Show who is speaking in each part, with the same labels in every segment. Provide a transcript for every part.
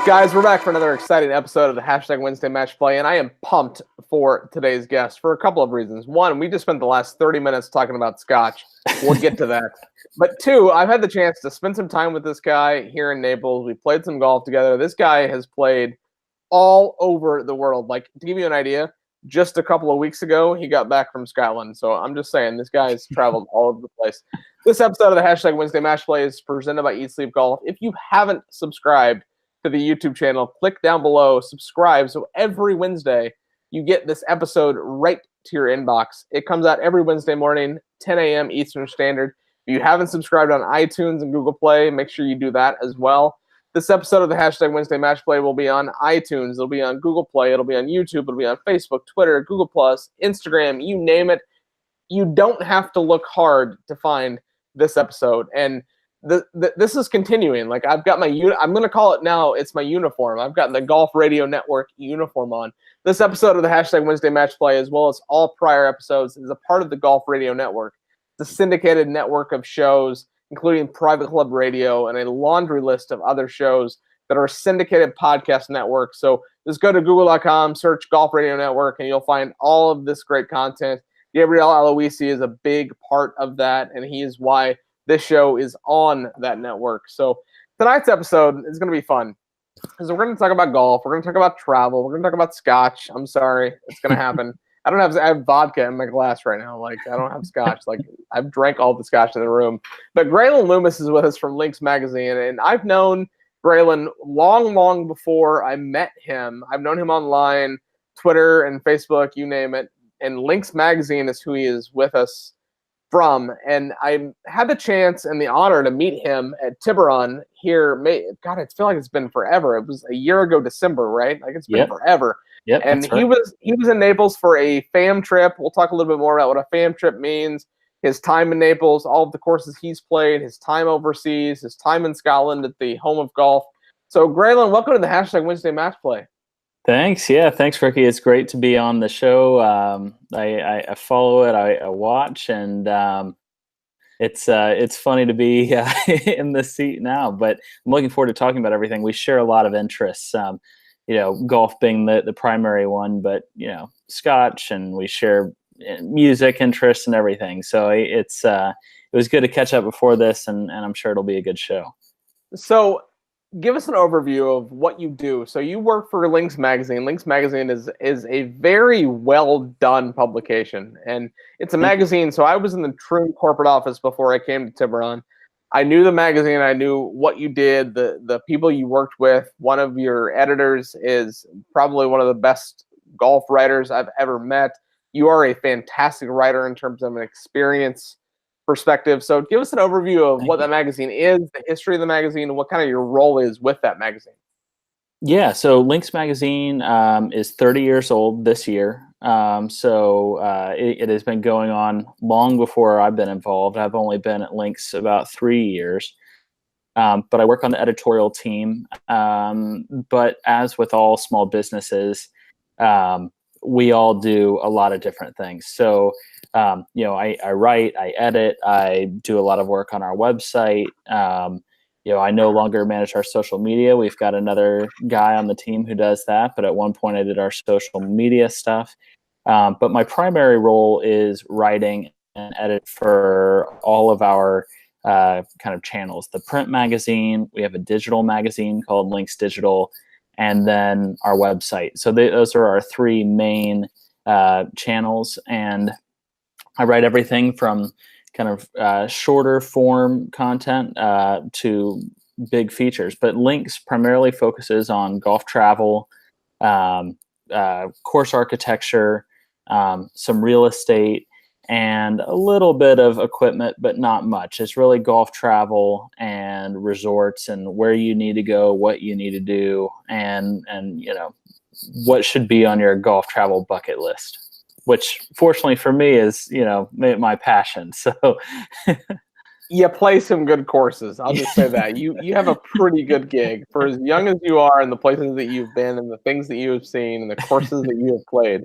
Speaker 1: Guys, we're back for another exciting episode of the Hashtag Wednesday Match Play, and I am pumped for today's guest for a couple of reasons. One, we just spent the last 30 minutes talking about scotch. We'll get to that. But two, I've had the chance to spend some time with this guy here in Naples. We played some golf together. This guy has played all over the world. Like, to give you an idea, just a couple of weeks ago, he got back from Scotland. So I'm just saying, this guy has traveled all over the place. This episode of the Hashtag Wednesday Match Play is presented by Eat Sleep Golf. If you haven't subscribed to the YouTube channel, click down below, subscribe, so every Wednesday you get this episode right to your inbox. It comes out every Wednesday morning, 10 a.m. Eastern Standard. If you haven't subscribed on iTunes and Google Play, make sure you do that as well. This episode of the Hashtag Wednesday Match Play will be on iTunes, it'll be on Google Play, it'll be on YouTube, it'll be on Facebook, Twitter, Google+, Instagram, you name it. You don't have to look hard to find this episode. And this is continuing. Like, I've got my I'm going to call it now, it's my uniform. I've got the Golf Radio Network uniform on. This episode of the Hashtag Wednesday Match Play, as well as all prior episodes, is a part of the Golf Radio Network. It's a syndicated network of shows, including Private Club Radio and a laundry list of other shows that are a syndicated podcast network. So just go to google.com, search Golf Radio Network, and you'll find all of this great content. Gabriel Aloisi is a big part of that, and he is why this show is on that network. So tonight's episode is going to be fun because we're going to talk about golf. We're going to talk about travel. We're going to talk about scotch. I'm sorry. It's going to happen. I have vodka in my glass right now. Like, I don't have scotch. Like, I've drank all the scotch in the room. But Graylyn Loomis is with us from Links Magazine. And I've known Graylyn long before I met him. I've known him online, Twitter and Facebook, you name it. And Links Magazine is who he is with us from, and I had the chance and the honor to meet him at Tiburon here. God, I feel like it's been forever. It was a year ago December, right? Like, it's been forever.
Speaker 2: Yep,
Speaker 1: and he was in Naples for a fam trip. We'll talk a little bit more about what a fam trip means, his time in Naples, all of the courses he's played, his time overseas, his time in Scotland at the home of golf. So, Graylyn, welcome to the Hashtag Wednesday Match Play.
Speaker 2: Thanks. Yeah, thanks, Ricky. It's great to be on the show. I follow it. I watch, and it's funny to be in this seat now. But I'm looking forward to talking about everything. We share a lot of interests. Golf being the primary one, but scotch, and we share music interests and everything. So it was good to catch up before this, and I'm sure it'll be a good show.
Speaker 1: So, give us an overview of what you do. So you work for Links Magazine. Links Magazine is a very well done publication, and it's a magazine. So I was in the Troon corporate office before I came to Tiburon. I knew the magazine. I knew what you did, the people you worked with. One of your editors is probably one of the best golf writers I've ever met. You are a fantastic writer in terms of an experience perspective. So give us an overview of what that magazine is, the history of the magazine, and what kind of your role is with that magazine.
Speaker 2: Yeah, so Links Magazine is 30 years old this year. It has been going on long before I've been involved. I've only been at Links about 3 years. But I work on the editorial team. But as with all small businesses, we all do a lot of different things. So I write, I edit, I do a lot of work on our website. I no longer manage our social media. We've got another guy on the team who does that, but at one point I did our social media stuff. But my primary role is writing and edit for all of our kind of channels. The print magazine, we have a digital magazine called Links Digital, and then our website. So those are our three main channels, and I write everything from kind of shorter form content to big features. But Links primarily focuses on golf travel, course architecture, some real estate, and a little bit of equipment, but not much. It's really golf travel and resorts and where you need to go, what you need to do, and what should be on your golf travel bucket list, which fortunately for me is, my passion. So
Speaker 1: you play some good courses. I'll just say that you have a pretty good gig for as young as you are, and the places that you've been and the things that you have seen and the courses that you have played.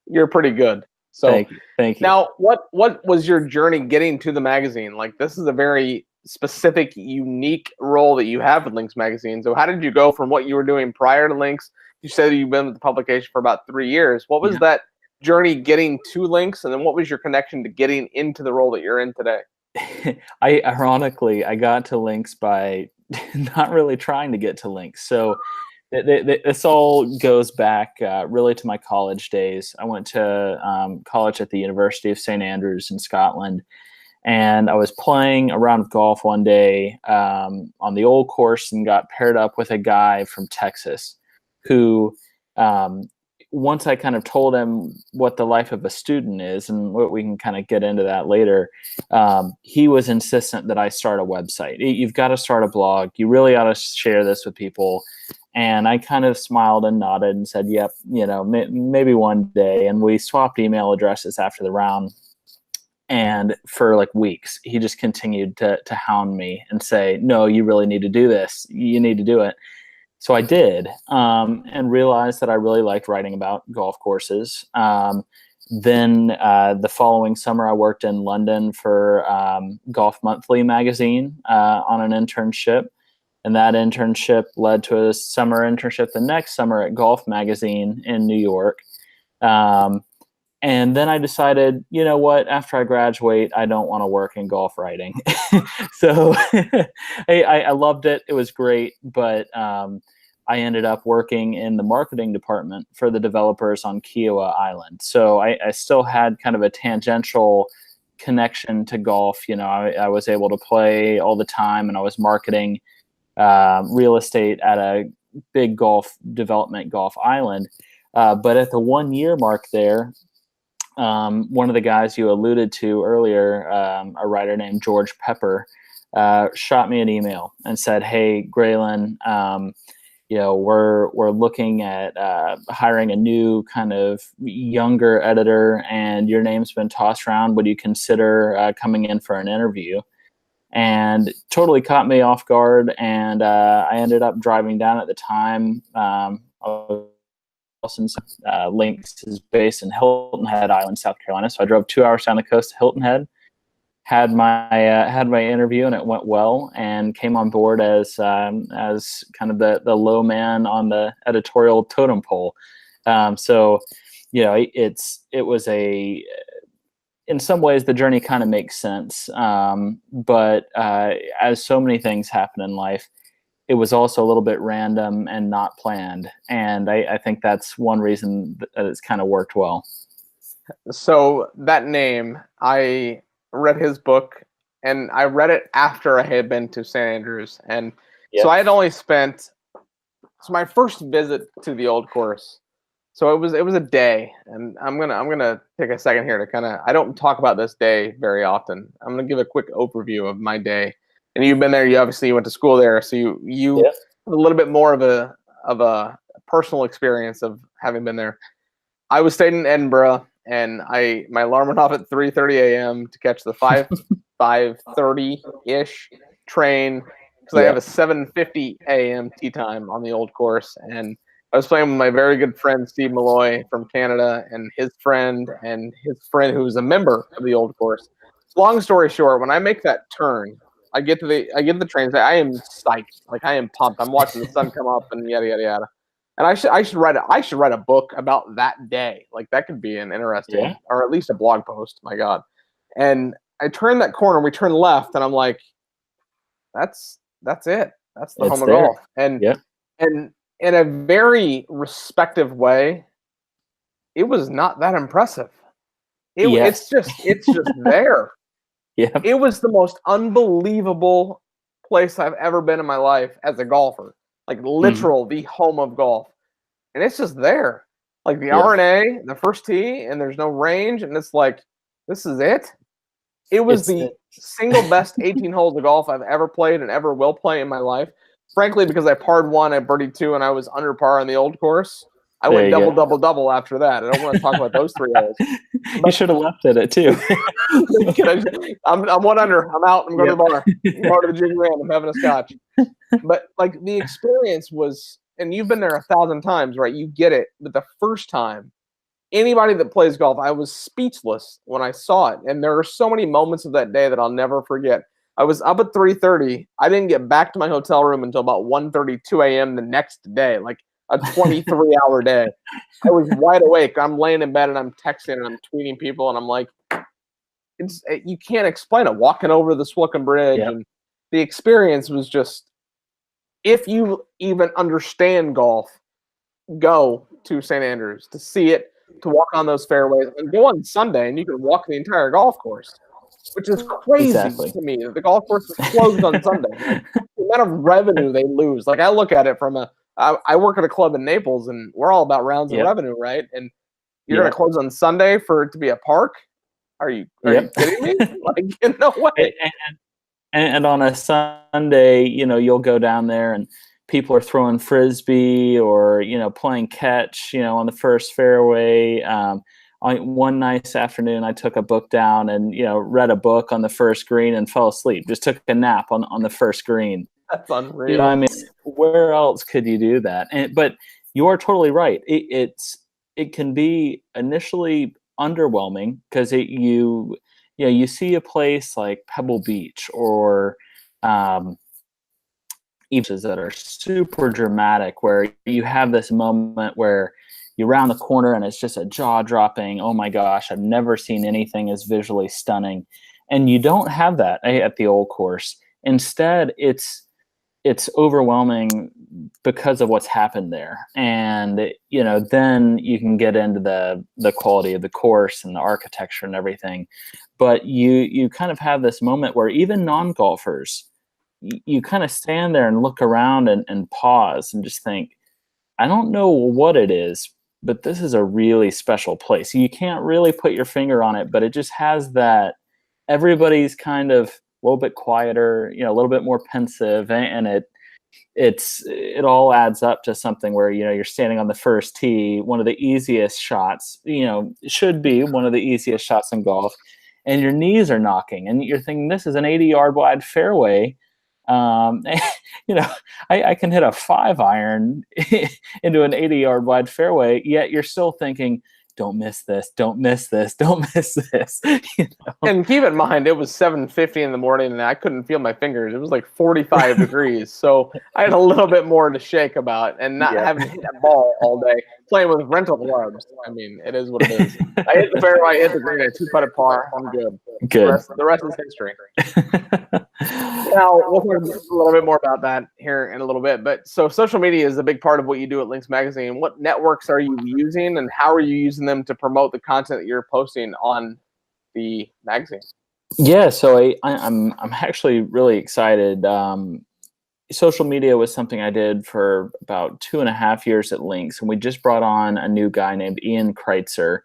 Speaker 1: You're pretty good. So
Speaker 2: thank you.
Speaker 1: Now, what was your journey getting to the magazine? Like, this is a very specific, unique role that you have with Links Magazine. So how did you go from what you were doing prior to Links? You said you've been with the publication for about 3 years. What was that journey getting to Links, and then what was your connection to getting into the role that you're in today?
Speaker 2: I got to Links by not really trying to get to Links. So this all goes back really to my college days. I went to college at the University of St. Andrews in Scotland, and I was playing a round of golf one day on the old course and got paired up with a guy from Texas who, once I kind of told him what the life of a student is, and what we can kind of get into that later, he was insistent that I start a website. You've got to start a blog. You really ought to share this with people. And I kind of smiled and nodded and said, yep, maybe one day. And we swapped email addresses after the round. And for like weeks, he just continued to hound me and say, no, you really need to do this. You need to do it. So I did, and realized that I really liked writing about golf courses. Then the following summer, I worked in London for Golf Monthly magazine on an internship. And that internship led to a summer internship the next summer at Golf Magazine in New York. And then I decided, you know what, after I graduate, I don't want to work in golf writing. So I loved it. It was great. But I ended up working in the marketing department for the developers on Kiowa Island. So I still had kind of a tangential connection to golf. I was able to play all the time, and I was marketing real estate at a big golf development golf island. But at the 1 year mark there, one of the guys you alluded to earlier, a writer named George Pepper, shot me an email and said, hey, Graylyn, we're looking at hiring a new kind of younger editor, and your name's been tossed around. Would you consider coming in for an interview? And totally caught me off guard. And I ended up driving down at the time. Links is based in Hilton Head Island, South Carolina. So I drove 2 hours down the coast to Hilton Head, had my interview, and it went well, and came on board as kind of the low man on the editorial totem pole. It was in some ways the journey kind of makes sense. But as so many things happen in life, it was also a little bit random and not planned. And I think that's one reason that it's kind of worked well.
Speaker 1: So that name, I read his book, and I read it after I had been to St. Andrews. And so I had only spent, my first visit to the old course. So it was a day, and I'm gonna take a second here to I don't talk about this day very often. I'm gonna give a quick overview of my day. And you've been there. You obviously went to school there, so you have a little bit more of a personal experience of having been there. I was staying in Edinburgh, and my alarm went off at 3:30 a.m. to catch the 5:30-ish train, because I have a 7:50 a.m. tee time on the old course. And I was playing with my very good friend Steve Malloy from Canada, and his friend who was a member of the old course. Long story short, when I make that turn, I get to the train. I am psyched, like I am pumped. I'm watching the sun come up and yada yada yada. And I should write a book about that day. Like that could be an interesting, or at least a blog post. My God. And I turn that corner. We turn left, and I'm like, that's it. That's the home of golf. And in a very respective way, it was not that impressive. It's just there. Yeah. It was the most unbelievable place I've ever been in my life as a golfer. Like literal, the home of golf. And it's just there. Like the R&A, the first tee, and there's no range, and it's like, this is it. It was the single best 18 holes of golf I've ever played and ever will play in my life. Frankly, because I parred 1, I birdied 2, and I was under par on the old course. I went double after that. I don't want to talk about those 3 holes.
Speaker 2: You should have left it at 2.
Speaker 1: I'm 1 under. I'm out. I'm going to the bar. I'm going to the junior round. I'm having a scotch. But like the experience was, and you've been there 1,000 times, right? You get it. But the first time, anybody that plays golf, I was speechless when I saw it. And there are so many moments of that day that I'll never forget. I was up at 3:30. I didn't get back to my hotel room until about 1:32 a.m. the next day, like a 23-hour day. I was wide awake. I'm laying in bed and I'm texting and I'm tweeting people and I'm like, you can't explain it. Walking over the Swilcan Bridge and the experience was just, if you even understand golf, go to St. Andrews to see it, to walk on those fairways, and go on Sunday and you can walk the entire golf course, which is crazy to me that the golf course is closed on Sunday. Like, the amount of revenue they lose. Like, I look at it from I work at a club in Naples and we're all about rounds of revenue, right? And you're going to close on Sunday for it to be a park? Are you kidding me? Like, no way.
Speaker 2: And on a Sunday, you'll go down there and people are throwing frisbee or, playing catch, on the first fairway. One nice afternoon, I took a book down and, read a book on the first green and fell asleep. Just took a nap on the first green.
Speaker 1: That's unreal.
Speaker 2: I mean, where else could you do that? But you are totally right. It can be initially underwhelming because you see a place like Pebble Beach or beaches that are super dramatic, where you have this moment where you round the corner and it's just a jaw-dropping, oh my gosh, I've never seen anything as visually stunning. And you don't have that at the old course. Instead, it's overwhelming because of what's happened there. And, then you can get into the quality of the course and the architecture and everything. But you kind of have this moment where even non-golfers, you kind of stand there and look around and pause and just think, I don't know what it is, but this is a really special place. You can't really put your finger on it, but it just has that everybody's kind of a little bit quieter, a little bit more pensive, and it all adds up to something where, you're standing on the first tee, one of the easiest shots, should be one of the easiest shots in golf, and your knees are knocking and you're thinking, this is an 80-yard wide fairway. I can hit a 5-iron into an 80-yard wide fairway, yet you're still thinking, don't miss this, don't miss this, don't miss this.
Speaker 1: And keep in mind, it was 7:50 in the morning and I couldn't feel my fingers. It was like 45 degrees. So I had a little bit more to shake about, and not having hit that ball all day, playing with rental clubs. I mean, it is what it is. I hit the fairway, I hit the green, I 2-putted par. I'm good.
Speaker 2: Good.
Speaker 1: The rest is history. Now, we'll talk a little bit more about that here in a little bit. But so social media is a big part of what you do at Links Magazine. What networks are you using, and how are you using them to promote the content that you're posting on the magazine?
Speaker 2: Yeah, so I'm actually really excited. Social media was something I did for about 2.5 years at Links, and we just brought on a new guy named Ian Kreitzer.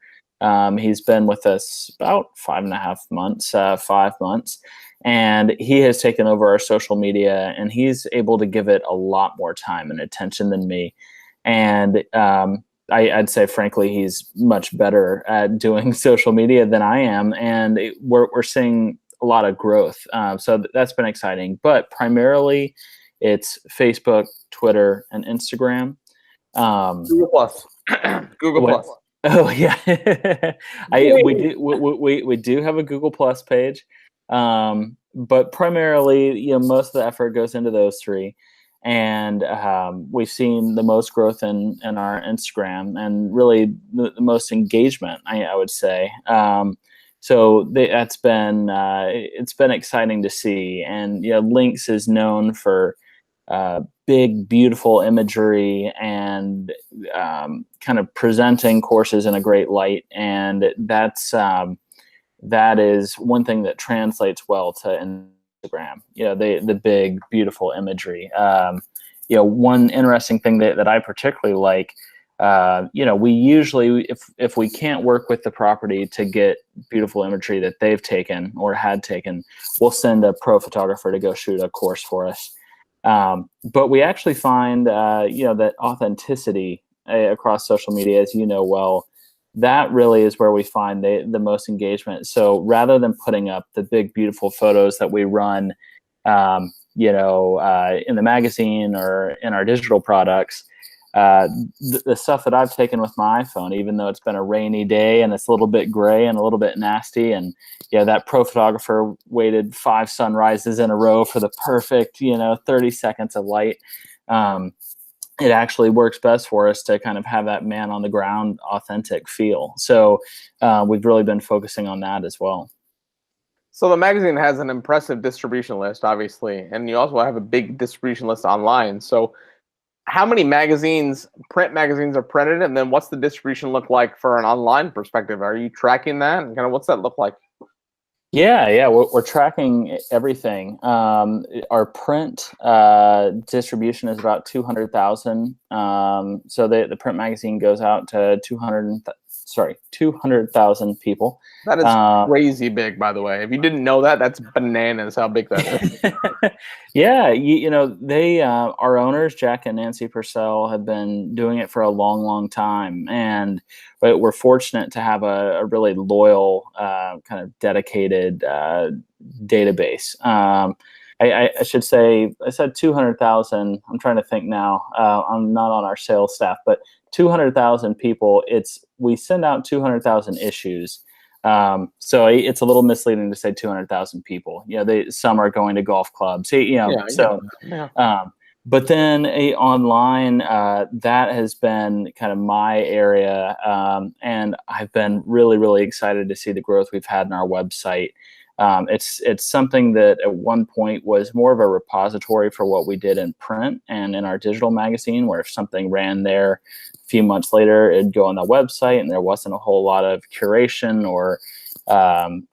Speaker 2: He's been with us about 5.5 months, 5 months. And he has taken over our social media, and he's able to give it a lot more time and attention than me. And I'd say, frankly, he's much better at doing social media than I am. And we're seeing a lot of growth. So that's been exciting. But primarily, it's Facebook, Twitter, and Instagram.
Speaker 1: Google Plus. Google Plus.
Speaker 2: Oh, yeah. We do have a Google Plus page. But primarily, most of the effort goes into those three, and we've seen the most growth in our Instagram, and really the most engagement, I would say. So that's been it's been exciting to see, and Links is known for big, beautiful imagery and kind of presenting courses in a great light, and that is one thing that translates well to Instagram. The big, beautiful imagery. One interesting thing that I particularly like, we usually, if we can't work with the property to get beautiful imagery that they've taken or had taken, we'll send a pro photographer to go shoot a course for us. But we actually find, that authenticity across social media, as you know well, that really is where we find the most engagement. So rather than putting up the big, beautiful photos that we run, in the magazine or in our digital products, the stuff that I've taken with my iPhone, even though it's been a rainy day and it's a little bit gray and a little bit nasty, and that pro photographer waited 5 sunrises in a row for the perfect 30 seconds of light. It actually works best for us to kind of have that man on the ground authentic feel. So we've really been focusing on that as well.
Speaker 1: So the magazine has an impressive distribution list, obviously, and you also have a big distribution list online. So how many print magazines are printed, and then what's the distribution look like for an online perspective? Are you tracking that, and kind of what's that look like?
Speaker 2: Yeah, we're tracking everything. Our print distribution is about 200,000. So the print magazine goes out to 200,000 people.
Speaker 1: That is crazy big, by the way. If you didn't know that, that's bananas how big that is.
Speaker 2: Yeah, they our owners, Jack and Nancy Purcell, have been doing it for a long, long time, but we're fortunate to have a really loyal, kind of dedicated database. I should say, I said 200,000. I'm trying to think now. I'm not on our sales staff, but 200,000 people. We send out 200,000 issues. So it's a little misleading to say 200,000 people. Some are going to golf clubs. But then online, that has been kind of my area, and I've been really, really excited to see the growth we've had in our website. It's something that at one point was more of a repository for what we did in print and in our digital magazine, where if something ran there a few months later, it'd go on the website, and there wasn't a whole lot of curation or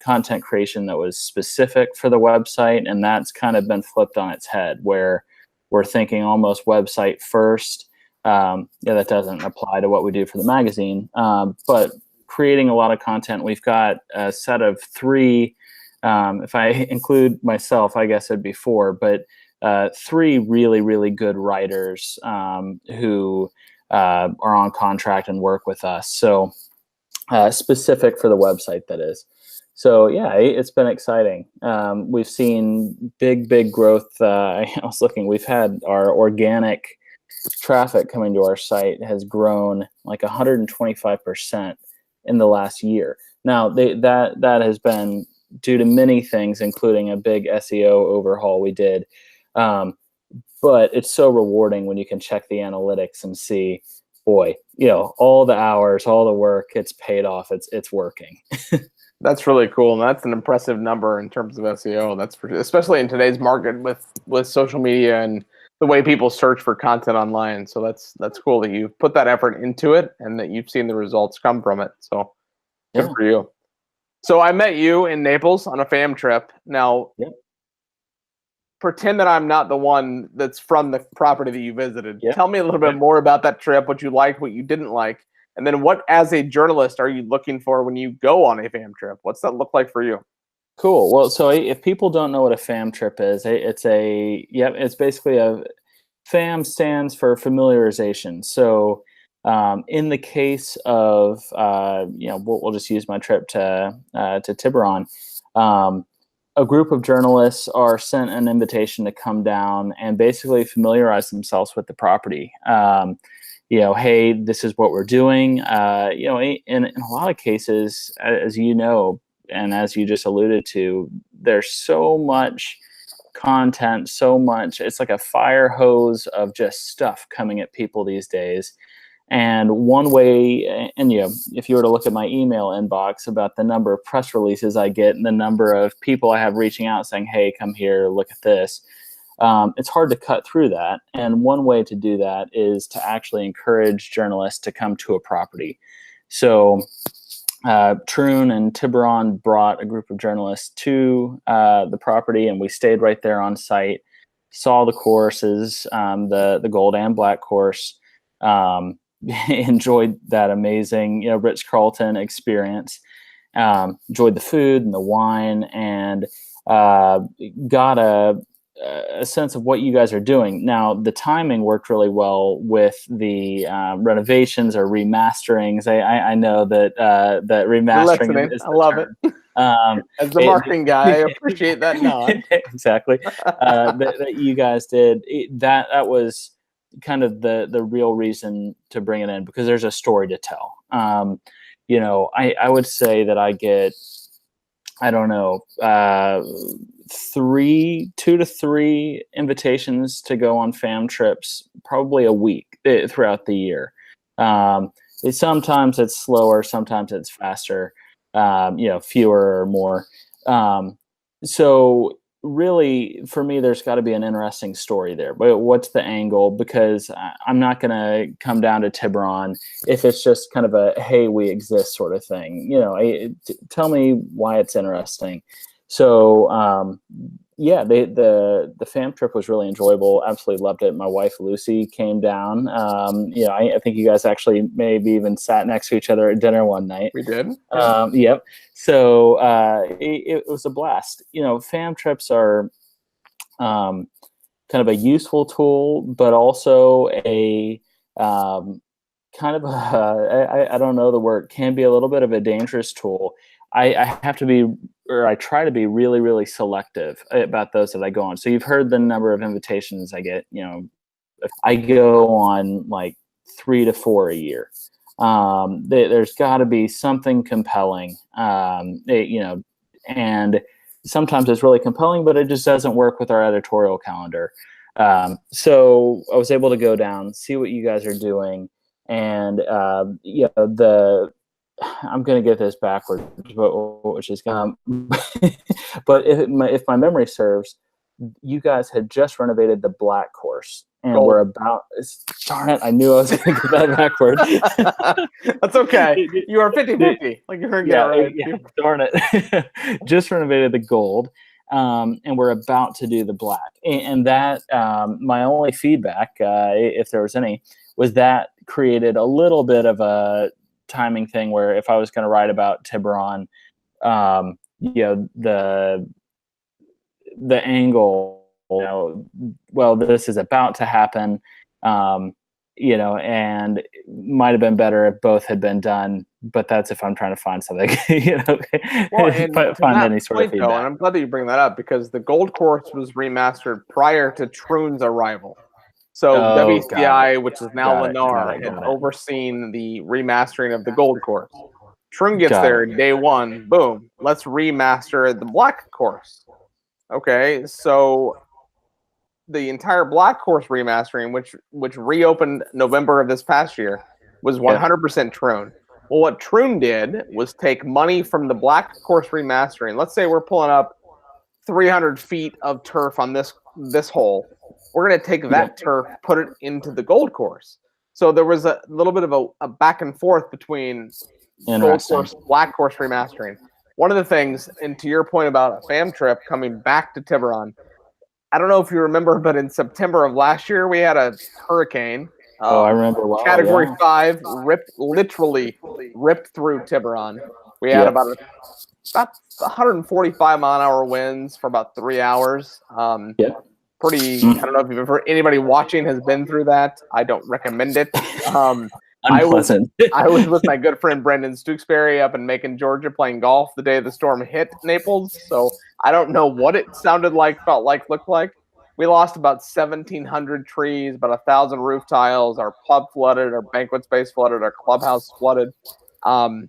Speaker 2: content creation that was specific for the website. And that's kind of been flipped on its head, where we're thinking almost website first. That doesn't apply to what we do for the magazine, but creating a lot of content. We've got a set of 3, if I include myself, I guess it'd be 4, but 3 really, really good writers who are on contract and work with us. So specific for the website, that is. So yeah, it's been exciting. We've seen big growth. I was looking, we've had our organic traffic coming to our site has grown like 125% in the last year. Now that has been due to many things, including a big SEO overhaul we did. But it's so rewarding when you can check the analytics and see, boy, all the hours, all the work, it's paid off. It's working.
Speaker 1: That's really cool, and that's an impressive number in terms of SEO. That's especially in today's market with social media and the way people search for content online. So that's cool that you've put that effort into it and that you've seen the results come from it. So good for you. So I met you in Naples on a fam trip. Now, pretend that I'm not the one that's from the property that you visited. Tell me a little bit more about that trip, what you liked, what you didn't like. And then what, as a journalist, are you looking for when you go on a fam trip? What's that look like for you?
Speaker 2: Cool. Well, so if people don't know what a fam trip is, it's basically FAM stands for familiarization. So in the case of, we'll just use my trip to Tiburon. A group of journalists are sent an invitation to come down and basically familiarize themselves with the property. Hey, this is what we're doing. In a lot of cases, as you know, and as you just alluded to, there's so much content, it's like a fire hose of just stuff coming at people these days. And one way, and if you were to look at my email inbox about the number of press releases I get and the number of people I have reaching out saying, hey, come here, look at this. It's hard to cut through that. And one way to do that is to actually encourage journalists to come to a property. So Troon and Tiburon brought a group of journalists to the property, and we stayed right there on site, saw the courses, the gold and black course, enjoyed that amazing, Ritz-Carlton experience, enjoyed the food and the wine, and got a sense of what you guys are doing. Now, the timing worked really well with the renovations or remasterings. I know that remastering is
Speaker 1: I love it. As the marketing guy, I appreciate that nod.
Speaker 2: Exactly. That you guys did. That was, kind of the real reason to bring it in, because there's a story to tell. I would say that I get, I don't know, 2 to 3 invitations to go on fam trips, probably a week throughout the year. Sometimes it's slower, sometimes it's faster, fewer or more. So really, for me, there's got to be an interesting story there. But what's the angle? Because I'm not going to come down to Tiburon if it's just kind of a, hey, we exist sort of thing. Tell me why it's interesting. So, the fam trip was really enjoyable. Absolutely loved it. My wife, Lucy, came down. I think you guys actually maybe even sat next to each other at dinner one night.
Speaker 1: We did.
Speaker 2: Yep. So it was a blast. Fam trips are kind of a useful tool, but also a kind of I don't know the word, can be a little bit of a dangerous tool. I have to be, or I try to be really, really selective about those that I go on. So you've heard the number of invitations I get. I go on like 3 to 4 a year. There's got to be something compelling, and sometimes it's really compelling, but it just doesn't work with our editorial calendar. So I was able to go down, see what you guys are doing, and I'm going to get this backwards, which is but if my memory serves, you guys had just renovated the black course, and we're about, darn it, I knew I was going to get that backwards.
Speaker 1: That's okay. You are 50-50. Like you heard, right.
Speaker 2: Yeah, darn it. Just renovated the gold, and we're about to do the black. And that, my only feedback, if there was any, was that created a little bit of a timing thing where if I was going to write about Tiburon, the angle, well, this is about to happen, and it might have been better if both had been done, but that's if I'm trying to find something, find any sort of feedback.
Speaker 1: And I'm glad that you bring that up, because the Gold Course was remastered prior to Troon's arrival. So WCI, which is now Lennar, had overseen the remastering of the Gold Course. Troon gets there day one, boom, let's remaster the Black Course. Okay, so the entire Black Course remastering, which reopened November of this past year, was 100% Troon. Well, what Troon did was take money from the Black Course remastering. Let's say we're pulling up 300 feet of turf on this hole. We're going to take that turf, put it into the Gold Course. So there was a little bit of a back and forth between Gold Course, Black Course remastering. One of the things, and to your point about a fam trip coming back to Tiburon, I don't know if you remember, but in September of last year, we had a hurricane.
Speaker 2: I remember well.
Speaker 1: Category 5 literally ripped through Tiburon. We had about 145 mile-an-hour winds for about 3 hours. Pretty. I don't know if you've ever, anybody watching has been through that. I don't recommend it.
Speaker 2: Unpleasant.
Speaker 1: I was with my good friend Brendan Stooksbury up in Macon, Georgia, playing golf the day the storm hit Naples. So I don't know what it sounded like, felt like, looked like. We lost about 1,700 trees, about 1,000 roof tiles. Our pub flooded, our banquet space flooded, our clubhouse flooded. And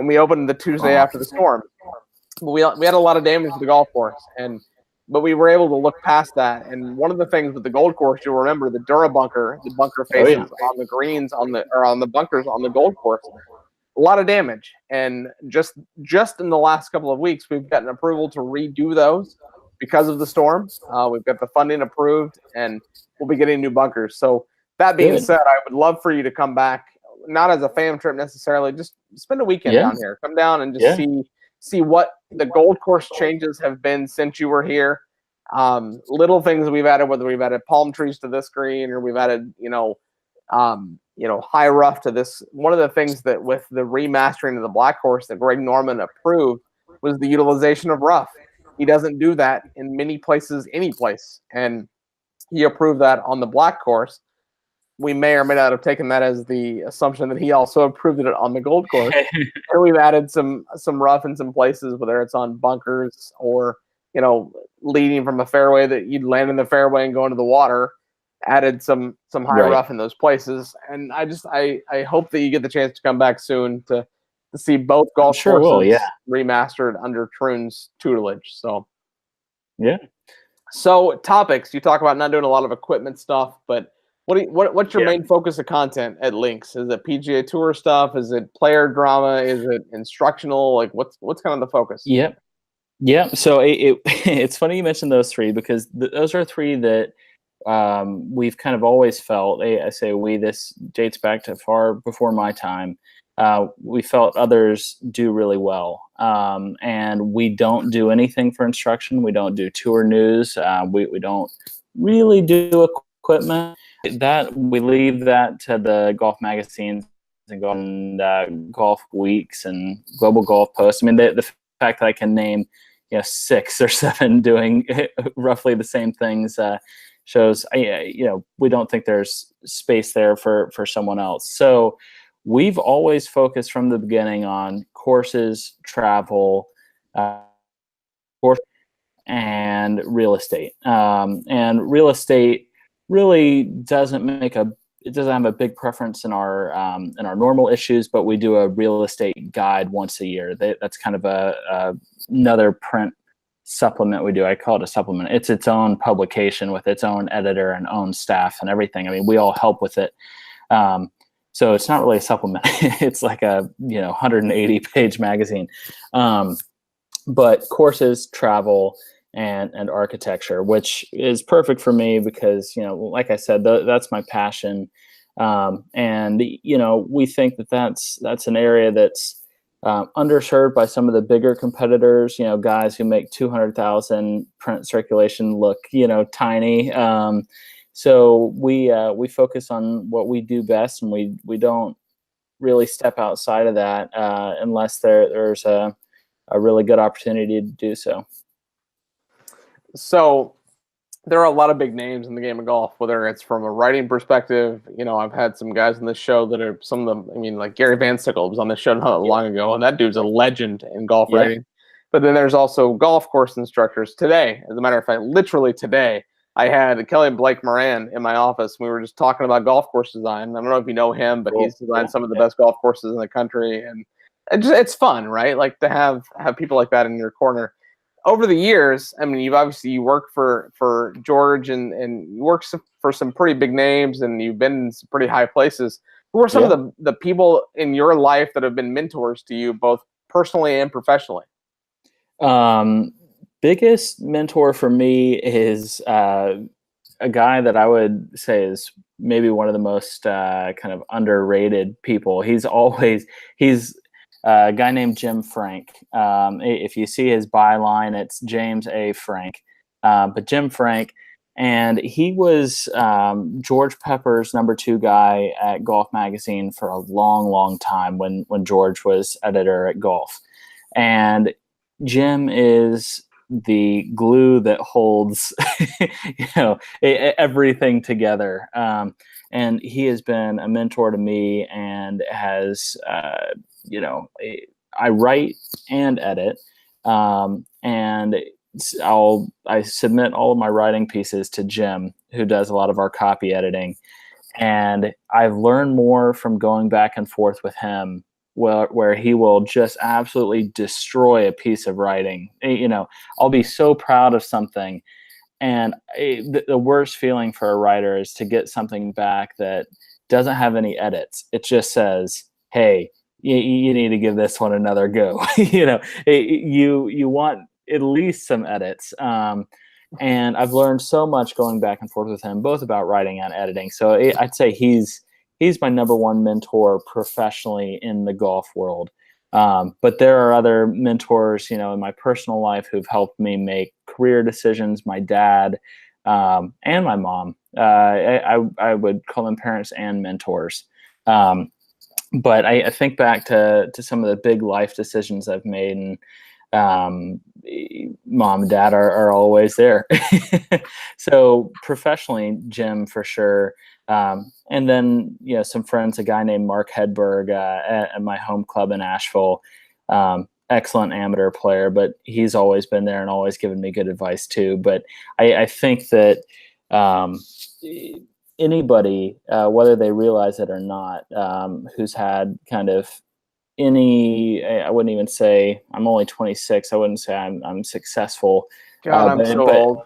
Speaker 1: we opened the Tuesday after the storm. We had a lot of damage to the golf course, but we were able to look past that. And one of the things with the Gold Course, you'll remember the Durabunker, the bunker faces on the greens on the bunkers on the Gold Course. A lot of damage. And just in the last couple of weeks, we've gotten approval to redo those because of the storm. We've got the funding approved, and we'll be getting new bunkers. So that being said, I would love for you to come back, not as a fam trip necessarily, just spend a weekend down here. Come down and just see what the Gold Course changes have been since you were here. Little things we've added, whether we've added palm trees to this green or we've added, high rough to this. One of the things that with the remastering of the Black Course that Greg Norman approved was the utilization of rough. He doesn't do that in many places, any place. And he approved that on the Black Course. We may or may not have taken that as the assumption that he also approved it on the Gold Course. And we've added some rough in some places, whether it's on bunkers or, leading from a fairway that you'd land in the fairway and go into the water. added some high
Speaker 2: Right.
Speaker 1: rough in those places. And I hope that you get the chance to come back soon to see both
Speaker 2: I'm
Speaker 1: golf
Speaker 2: sure will. Yeah.
Speaker 1: courses remastered under Troon's tutelage. So
Speaker 2: Yeah.
Speaker 1: so topics, you talk about not doing a lot of equipment stuff, but what's your
Speaker 2: Yeah.
Speaker 1: main focus of content at Links? Is it PGA Tour stuff? Is it player drama? Is it instructional? Like what's kind of the focus?
Speaker 2: Yep. Yeah. So it's funny you mentioned those three because those are three that we've kind of always felt. I say we, this dates back to far before my time. We felt others do really well. And we don't do anything for instruction. We don't do tour news. We don't really do equipment. That we leave that to the golf magazines and golf weeks and global golf posts. I mean, the fact that I can name 6 or 7 doing roughly the same things shows we don't think there's space there for someone else. So we've always focused from the beginning on courses, travel, and real estate. And real estate really doesn't have a big preference in our normal issues, but we do a real estate guide once a year. That's kind of another print supplement we do. I call it a supplement. It's its own publication with its own editor and own staff and everything. I mean, we all help with it. So it's not really a supplement. It's like a 180-page magazine. But courses, travel, and architecture, which is perfect for me because, like I said, that's my passion. And, we think that's an area that's underserved by some of the bigger competitors, guys who make 200,000 print circulation look, tiny. So we focus on what we do best, and we don't really step outside of that unless there's a really good opportunity to do so.
Speaker 1: So there are a lot of big names in the game of golf, whether it's from a writing perspective. I've had some guys on this show that are some of them. I mean, like Gary Van Sickle was on this show not long ago, and that dude's a legend in golf writing. But then there's also golf course instructors today. As a matter of fact, literally today, I had Kelly and Blake Moran in my office. We were just talking about golf course design. I don't know if you know him, but he's designed some of the best golf courses in the country, and it's fun, right? Like to have people like that in your corner. Over the years, I mean, you work for George and you work for some pretty big names, and you've been in some pretty high places. Who are some of the people in your life that have been mentors to you, both personally and professionally?
Speaker 2: Biggest mentor for me is a guy that I would say is maybe one of the most kind of underrated people. He's a guy named Jim Frank. If you see his byline, it's James A. Frank. But Jim Frank, and he was George Pepper's number 2 guy at Golf Magazine for a long, long time when George was editor at Golf. And Jim is the glue that holds everything together. And he has been a mentor to me and has I write and edit, and I submit all of my writing pieces to Jim, who does a lot of our copy editing. And I've learned more from going back and forth with him, where he will just absolutely destroy a piece of writing. I'll be so proud of something, and the worst feeling for a writer is to get something back that doesn't have any edits. It just says, "Hey, you need to give this one another go." You want at least some edits. And I've learned so much going back and forth with him, both about writing and editing. So I'd say he's my number 1 mentor professionally in the golf world. But there are other mentors, in my personal life who've helped me make career decisions. My dad and my mom. I would call them parents and mentors. But I think back to some of the big life decisions I've made, and mom and dad are always there. So professionally, Jim for sure. And then, some friends, a guy named Mark Hedberg at my home club in Asheville, excellent amateur player, but he's always been there and always given me good advice too. But I think that Anybody, whether they realize it or not, who's had kind of any, I wouldn't even say I'm only 26. I wouldn't say I'm successful.
Speaker 1: God, I'm so old.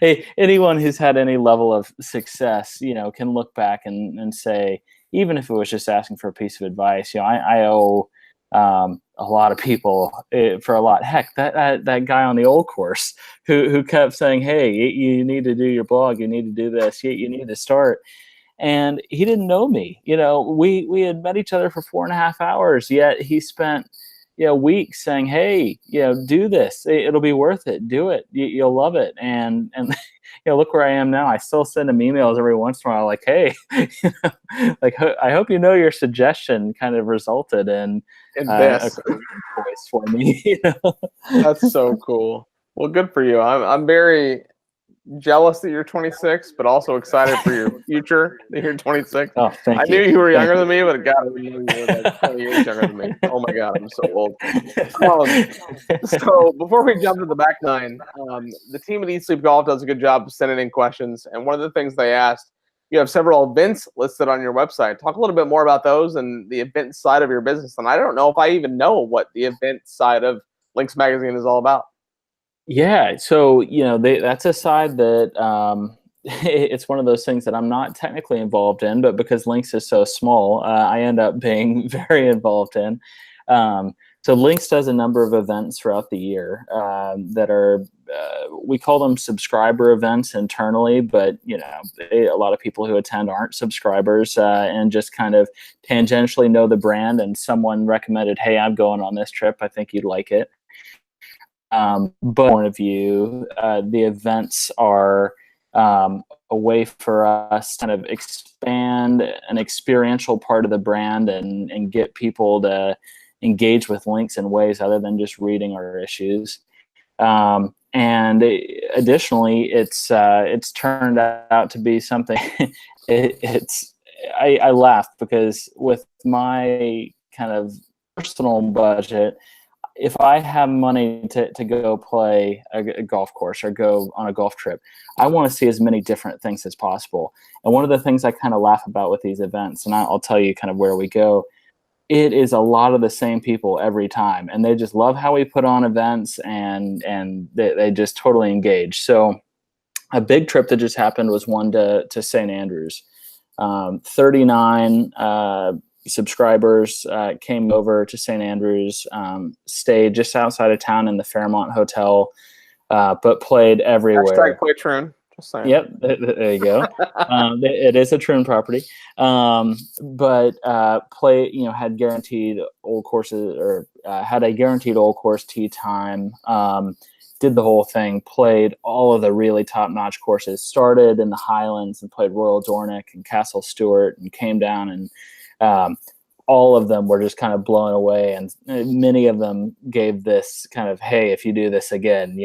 Speaker 2: Hey, anyone who's had any level of success, can look back and say, even if it was just asking for a piece of advice, I owe a lot of people for a lot. Heck, that guy on the old course who kept saying, "Hey, you need to do your blog. You need to do this. You need to start." And he didn't know me. We had met each other for 4.5 hours, yet he spent weeks saying, "Hey, do this. It'll be worth it. Do it. You'll love it." And look where I am now. I still send him emails every once in a while, like, "Hey, like, I hope your suggestion kind of resulted in a career choice for me."
Speaker 1: That's so cool. Well, good for you. I'm very jealous that you're 26, but also excited for your future that you're 26.
Speaker 2: Oh, thank you.
Speaker 1: I knew you were younger than me, but God, I knew you were like 20 years younger than me. Oh my God, I'm so old. So before we jump to the back nine, the team at Eat Sleep Golf does a good job of sending in questions. And one of the things they asked, you have several events listed on your website. Talk a little bit more about those and the event side of your business. And I don't know if I even know what the event side of Links Magazine is all about.
Speaker 2: Yeah, so that's a side that it's one of those things that I'm not technically involved in, but because Lynx is so small, I end up being very involved in. So Lynx does a number of events throughout the year that are we call them subscriber events internally, but a lot of people who attend aren't subscribers and just kind of tangentially know the brand, and someone recommended, "Hey, I'm going on this trip. I think you'd like it." But point of view, the events are a way for us to kind of expand an experiential part of the brand and get people to engage with Links in ways other than just reading our issues. And additionally, it's turned out to be something. I laugh because with my kind of personal budget, if I have money to go play a golf course or go on a golf trip, I want to see as many different things as possible. And one of the things I kind of laugh about with these events, and I'll tell you kind of where we go, it is a lot of the same people every time. And they just love how we put on events, and they just totally engage. So a big trip that just happened was one to St. Andrews. 39 subscribers came over to St. Andrews, stayed just outside of town in the Fairmont Hotel, but played everywhere.
Speaker 1: Hashtag play Troon. Just saying.
Speaker 2: Yep, there you go. It is a Troon property, but had guaranteed old courses, or had a guaranteed old course tee time. Did the whole thing, played all of the really top-notch courses, started in the Highlands and played Royal Dornoch and Castle Stewart, and came down, and all of them were just kind of blown away. And many of them gave this kind of, "Hey, if you do this again,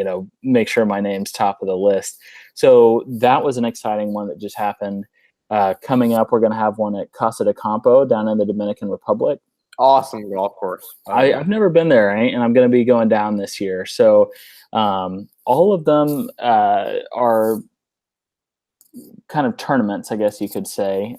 Speaker 2: make sure my name's top of the list." So that was an exciting one that just happened. Coming up, we're going to have one at Casa de Campo down in the Dominican Republic.
Speaker 1: Awesome golf course.
Speaker 2: I've never been there, and I'm going to be going down this year. So all of them are kind of tournaments, I guess you could say.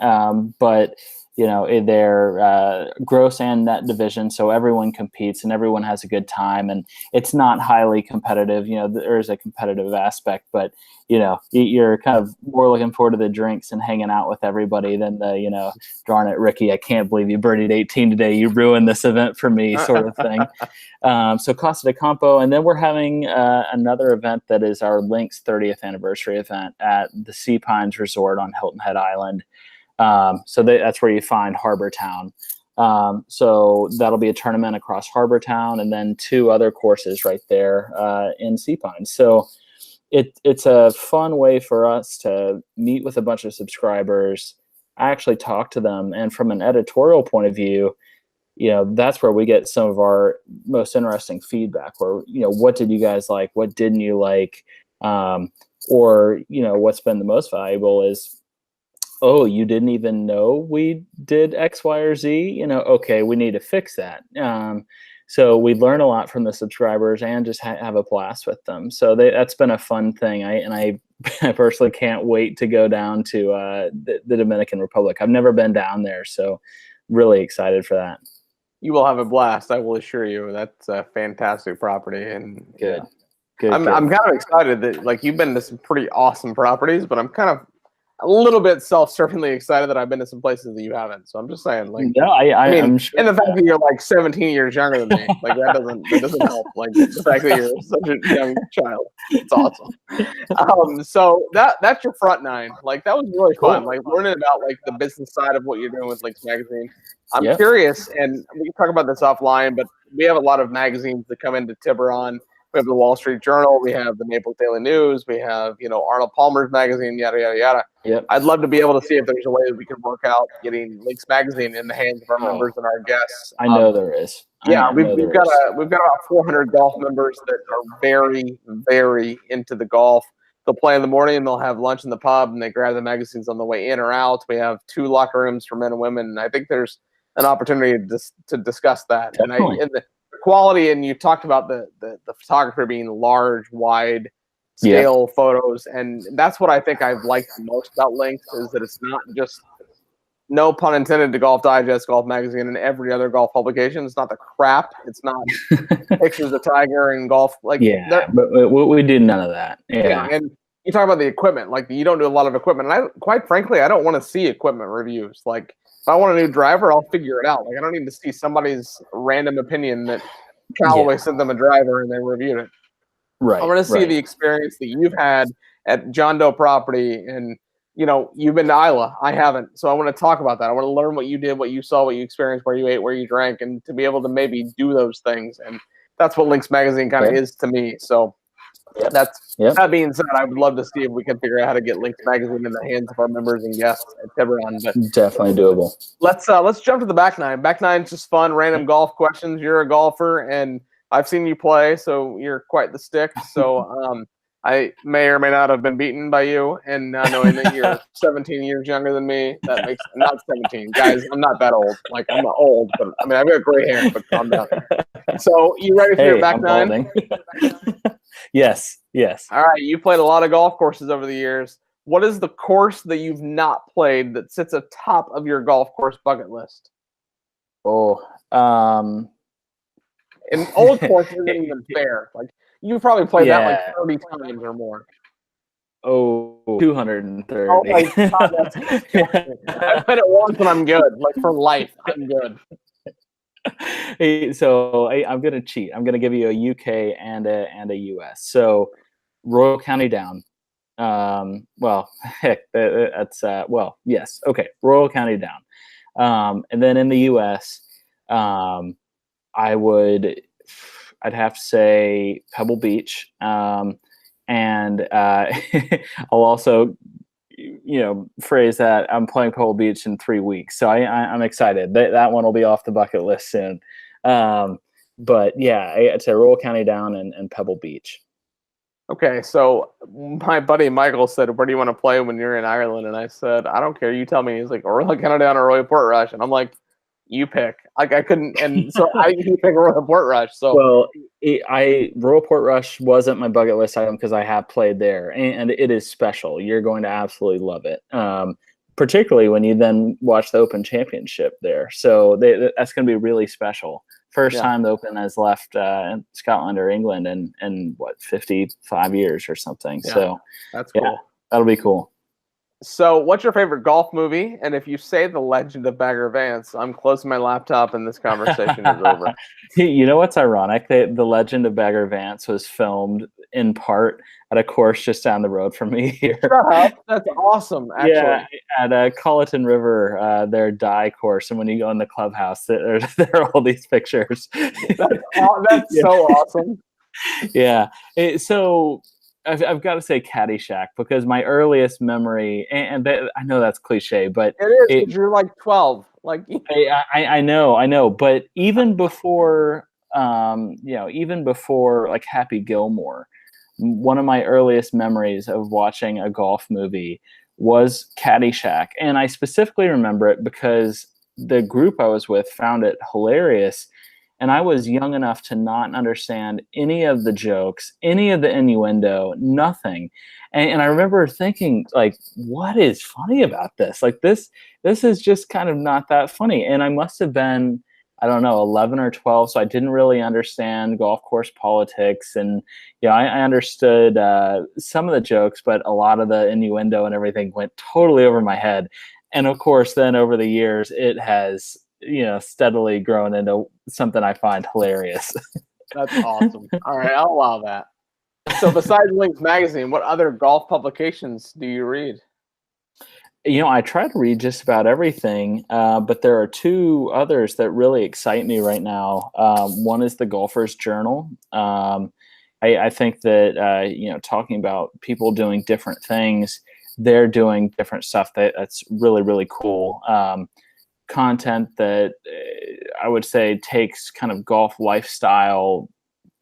Speaker 2: But they're gross and net division, so everyone competes and everyone has a good time, and it's not highly competitive. There is a competitive aspect, but you're kind of more looking forward to the drinks and hanging out with everybody than the darn it, Ricky, I can't believe you birdied 18 today, you ruined this event for me, sort of thing. So Casa de Campo, and then we're having another event that is our Links 30th anniversary event at the Sea Pines Resort on Hilton Head Island. So that's where you find Harbor Town. So that'll be a tournament across Harbor Town, and then 2 other courses right there in Sea Pines. So it's a fun way for us to meet with a bunch of subscribers, actually talk to them, and from an editorial point of view, that's where we get some of our most interesting feedback. Or what did you guys like? What didn't you like? Or what's been the most valuable is, "Oh, you didn't even know we did X, Y, or Z? Okay, we need to fix that." So we learn a lot from the subscribers and just have a blast with them. So that's been a fun thing. I I personally can't wait to go down to the Dominican Republic. I've never been down there, so really excited for that.
Speaker 1: You will have a blast, I will assure you. That's a fantastic property, and
Speaker 2: Good.
Speaker 1: yeah.
Speaker 2: Good.
Speaker 1: I'm kind of excited that like you've been to some pretty awesome properties, but I'm kind of a little bit self-servingly excited that I've been to some places that you haven't. So I'm just saying, like,
Speaker 2: no,
Speaker 1: I mean,
Speaker 2: I'm sure
Speaker 1: and the fact that you're like 17 years younger than me, like that doesn't help. Like the fact that you're such a young child, it's awesome. So that's your front nine. Like that was really fun. Like learning about like the business side of what you're doing with Links Magazine. I'm curious, and we can talk about this offline, but we have a lot of magazines that come into Tiburon. We have the Wall Street Journal. We have the Naples Daily News. We have, Arnold Palmer's magazine, yada, yada, yada.
Speaker 2: Yep.
Speaker 1: I'd love to be able to see if there's a way that we can work out getting Links Magazine in the hands of our members and our guests.
Speaker 2: I know there is.
Speaker 1: We've got about 400 golf members that are very, very into the golf. They'll play in the morning, and they'll have lunch in the pub, and they grab the magazines on the way in or out. We have 2 locker rooms for men and women, and I think there's an opportunity to discuss that.
Speaker 2: Definitely.
Speaker 1: And the quality, and you talked about the photography being large, wide scale photos, and that's what I think I've liked the most about Links is that it's not just, no pun intended, to Golf Digest, Golf Magazine, and every other golf publication. It's not the crap. It's not pictures of Tiger and golf. Like
Speaker 2: but we do none of that. Yeah,
Speaker 1: and you talk about the equipment. Like you don't do a lot of equipment, and quite frankly, I don't want to see equipment reviews. Like if I want a new driver, I'll figure it out. Like I don't need to see somebody's random opinion that Callaway sent them a driver and they reviewed it.
Speaker 2: Right.
Speaker 1: I want to see the experience that you've had at John Doe property, and you've been to Isla. I haven't, so I want to talk about that. I want to learn what you did, what you saw, what you experienced, where you ate, where you drank, and to be able to maybe do those things. And that's what Links Magazine kind of is to me. So that being said, I would love to see if we can figure out how to get Links Magazine in the hands of our members and guests at Tiburon. But
Speaker 2: definitely doable. Let's
Speaker 1: jump to the back nine. Back nine's just fun, random golf questions. You're a golfer, and I've seen you play, so you're quite the stick. So I may or may not have been beaten by you, and knowing that you're 17 years younger than me, that makes not 17. Guys, I'm not that old. Like I'm not old, but I mean I've got gray hair, but calm down. So you ready for your back nine?
Speaker 2: Yes.
Speaker 1: All right, you played a lot of golf courses over the years. What is the course that you've not played that sits atop of your golf course bucket list?
Speaker 2: And
Speaker 1: old course isn't even fair. Like you probably played that like 30 times or more.
Speaker 2: 230.
Speaker 1: Oh my God, that's I played it once and I'm good. Like for life, I'm good.
Speaker 2: So I'm gonna cheat. I'm gonna give you a UK and a US. So Royal County Down. Well, heck, that's yes. Okay, Royal County Down. And then in the US, I'd have to say Pebble Beach. And I'll also phrase that I'm playing Pebble Beach in 3 weeks, so I'm excited. That one will be off the bucket list soon. But yeah, I'd say Royal County Down and Pebble Beach.
Speaker 1: Okay, so my buddy Michael said, "Where do you want to play when you're in Ireland?" And I said, "I don't care. You tell me." He's like, "Royal County Down or Royal Portrush?" And I'm like, "You pick." Like I couldn't, and so he picked Royal Portrush. So
Speaker 2: Royal Portrush wasn't my bucket list item because I have played there, and it is special. You're going to absolutely love it, particularly when you then watch the Open Championship there. So that's going to be really special. First time the Open has left Scotland or England in what 55 years or something. Yeah, so
Speaker 1: that's cool.
Speaker 2: That'll be cool.
Speaker 1: So, what's your favorite golf movie? And if you say The Legend of Bagger Vance, I'm closing my laptop and this conversation is over.
Speaker 2: You know what's ironic? The Legend of Bagger Vance was filmed in part at a course just down the road from me here.
Speaker 1: Shut up. That's awesome, actually.
Speaker 2: Yeah, at Colleton River, their dye course. And when you go in the clubhouse, there are all these pictures.
Speaker 1: That's so awesome.
Speaker 2: Yeah. So I've got to say Caddyshack, because my earliest memory, and I know that's cliche, but
Speaker 1: it is, because you're like 12. Like
Speaker 2: I know, but even before, even before like Happy Gilmore, one of my earliest memories of watching a golf movie was Caddyshack, and I specifically remember it because the group I was with found it hilarious. And I was young enough to not understand any of the jokes, any of the innuendo, nothing. And I remember thinking, like, what is funny about this? Like, this is just kind of not that funny. And I must have been, I don't know, 11 or 12. So I didn't really understand golf course politics. And, I understood some of the jokes, but a lot of the innuendo and everything went totally over my head. And of course, then over the years, it has, steadily grown into something I find hilarious.
Speaker 1: That's awesome. All right, I'll allow that. So besides Links Magazine, what other golf publications do you read?
Speaker 2: I try to read just about everything, but there are two others that really excite me right now. One is the Golfer's Journal. I think that, talking about people doing different things, they're doing different stuff that's really, really cool. Content that I would say takes kind of golf lifestyle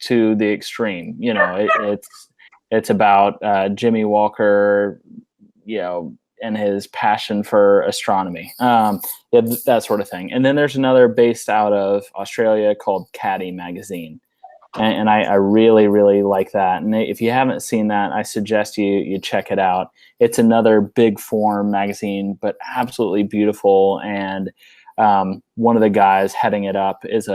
Speaker 2: to the extreme. It's about Jimmy Walker, and his passion for astronomy, that sort of thing. And then there's another based out of Australia called Caddy Magazine. And I really, really like that. And if you haven't seen that, I suggest you check it out. It's another big form magazine, but absolutely beautiful. And one of the guys heading it up is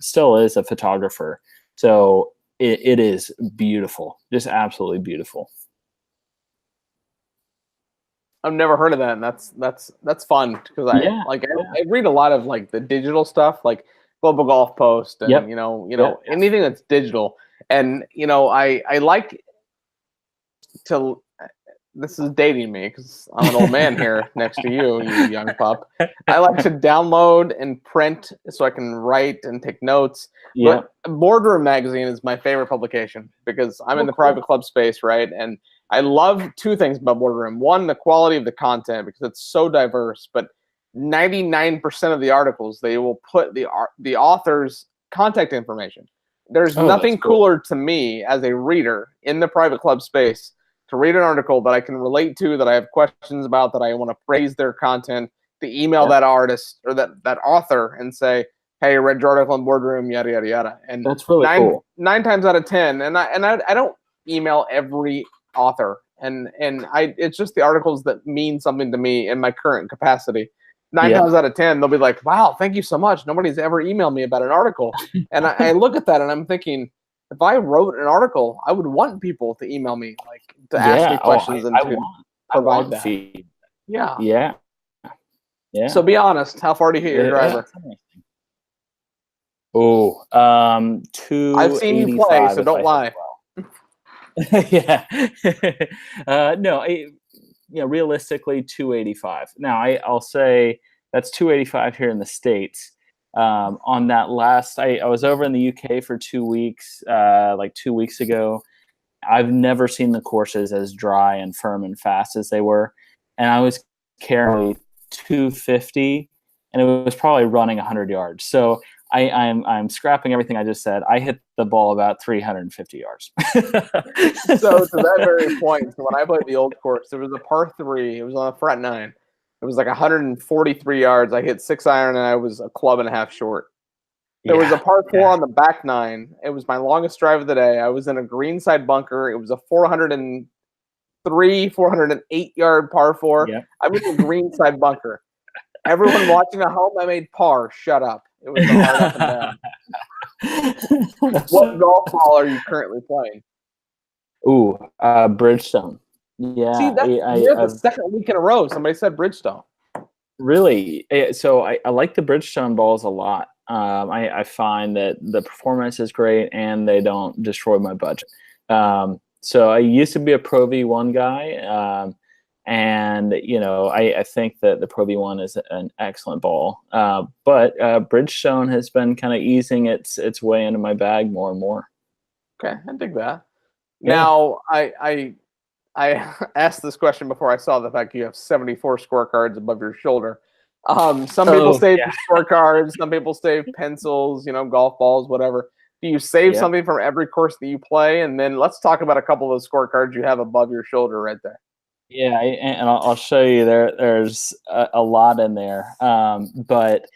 Speaker 2: still is a photographer. So it is beautiful, just absolutely beautiful.
Speaker 1: I've never heard of that, and that's fun because I read a lot of like the digital stuff, like Global Golf Post, and anything that's digital. And I like to. This is dating me because I'm an old man here next to you, you young pup. I like to download and print so I can write and take notes.
Speaker 2: Yeah.
Speaker 1: But Boardroom Magazine is my favorite publication because I'm in the private club space, right? And I love two things about Boardroom. One, the quality of the content because it's so diverse, but 99% of the articles, they will put the author's contact information. There's nothing cooler to me as a reader in the private club space to read an article that I can relate to, that I have questions about, that I want to praise their content, to email that artist or that author and say, hey, I read your article on Boardroom, yada, yada, yada. And
Speaker 2: that's really cool.
Speaker 1: 9 times out of 10, and I don't email every author, and it's just the articles that mean something to me in my current capacity. 9 times out of 10, they'll be like, wow, thank you so much. Nobody's ever emailed me about an article. And I look at that and I'm thinking, if I wrote an article, I would want people to email me, like to ask me questions and to provide that.
Speaker 2: Feed.
Speaker 1: Yeah.
Speaker 2: Yeah.
Speaker 1: So be honest, how far do you hit your driver?
Speaker 2: Oh, 285.
Speaker 1: I've seen you play, so don't lie.
Speaker 2: Yeah. No, realistically 285. Now I'll say that's 285 here in the States. On that last, I was over in the UK for 2 weeks, like 2 weeks ago. I've never seen the courses as dry and firm and fast as they were. And I was carrying 250 and it was probably running 100 yards. So I'm scrapping everything I just said. I hit the ball about 350 yards.
Speaker 1: So to that very point, so when I played the old course, there was a par 3. It was on a frat 9. It was like 143 yards. I hit 6 iron and I was a club and a half short. There was a par 4 on the back 9. It was my longest drive of the day. I was in a greenside bunker. It was a 408 yard par 4.
Speaker 2: Yeah.
Speaker 1: I was in a greenside bunker. Everyone watching at home, I made par. Shut up. It was a hard up and down. What golf ball are you currently playing?
Speaker 2: Ooh, Bridgestone. Yeah.
Speaker 1: See, you're the second week in a row somebody said Bridgestone.
Speaker 2: Really? So I like the Bridgestone balls a lot. I find that the performance is great and they don't destroy my budget. So I used to be a Pro V1 guy. And, I think that the Pro V1 is an excellent ball. But Bridgestone has been kind of easing its way into my bag more and more.
Speaker 1: Okay, I dig that. Yeah. Now, I asked this question before I saw the fact you have 74 scorecards above your shoulder. Some people save scorecards, some people save pencils, golf balls, whatever. Do you save something from every course that you play? And then let's talk about a couple of those scorecards you have above your shoulder right there.
Speaker 2: Yeah, and I'll show you there's a lot in there. But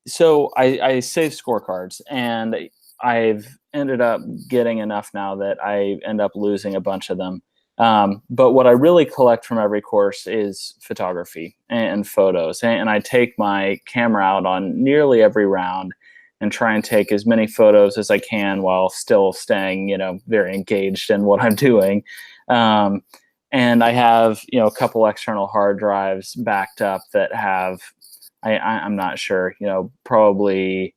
Speaker 2: So I save scorecards, and I've ended up getting enough now that I end up losing a bunch of them. But what I really collect from every course is photography and photos. And I take my camera out on nearly every round and try and take as many photos as I can while still staying, very engaged in what I'm doing. And I have, a couple external hard drives backed up that have, I'm not sure, probably